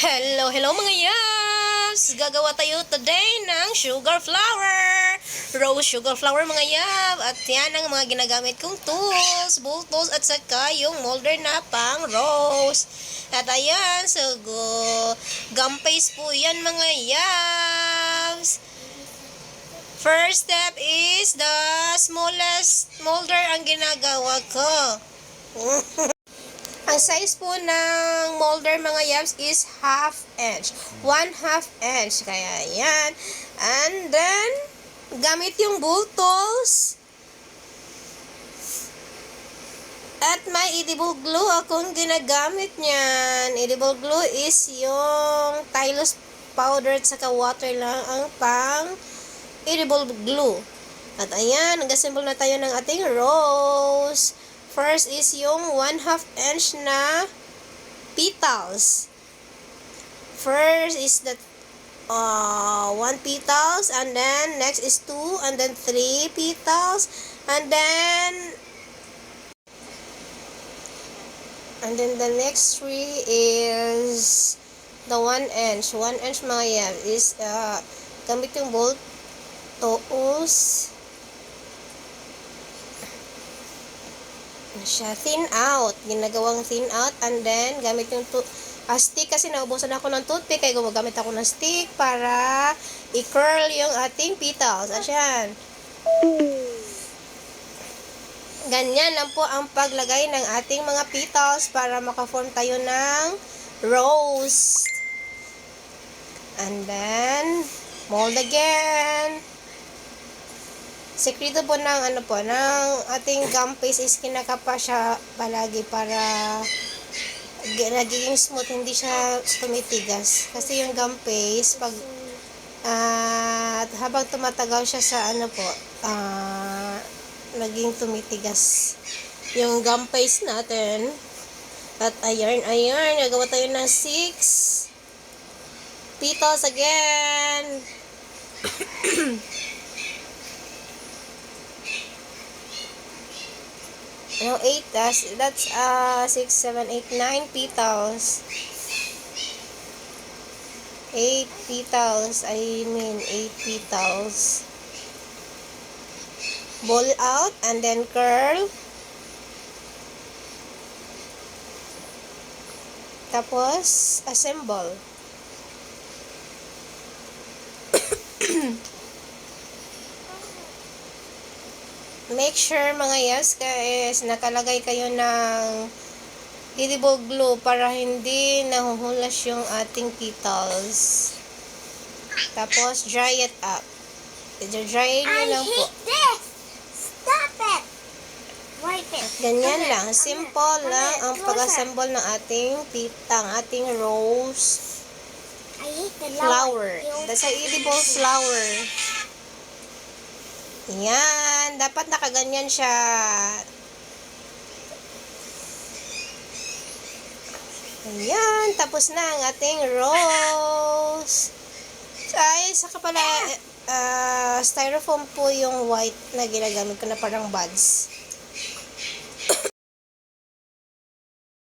Hello mga yabs! Gagawa tayo today ng sugar flower. Rose sugar flower mga yab. At yan ang mga ginagamit kong tools, bultos at saka yung molder na pang rose. At ayan, so gum paste po yan mga yabs. First step is the smallest molder ang ginagawa ko. Ang size po ng molder mga yabs is 1/2 inch. 1/2 inch. Kaya yan. And then, gamit yung bultos. At may edible glue akong ginagamit niyan. Edible glue is yung Tylose powder at saka water lang ang pang edible glue. At ayan, nag-assemble na tayo ng ating rose. First is yung 1/2 inch na petals. First is the 1 petals, and then next is 2, and then 3 petals, and then the next 3 is the 1 inch. 1 inch mga yan is gamit yung bolt tools. Siya thin out, ginagawang thin out, and then gamit yung stick kasi naubusan ako ng toothpick kaya gumagamit ako ng stick para i-curl yung ating petals. At yan, ganyan lang po ang paglagay ng ating mga petals para makaform tayo ng rose. And then mold again. Sekreto po ng ng ating gum paste is kinakapa siya palagi para nagiging smooth, hindi siya tumitigas. Kasi yung gum paste pag habang tumatagal siya sa naging tumitigas yung gum paste natin. At ayan, nagawa tayo ng 6 petals again. No, 8, that's 6, 7, 8, 9 petals. 8 petals, 8 petals. Ball out and then curl. Tapos, assemble. Make sure mga yas guys, nakalagay kayo ng edible glue para hindi nahuhulas yung ating petals. Tapos, dry it up. I-dry nyo lang po. Stop it! Wipe it. Ganyan lang. Simple lang ang pag-assemble ng ating rose I hate the flower. That's an edible flower. Yan. Dapat nakaganyan siya. Ayan. Tapos na ang ating rose. Ay, saka pala, styrofoam po yung white na ginagamit ko na parang buds.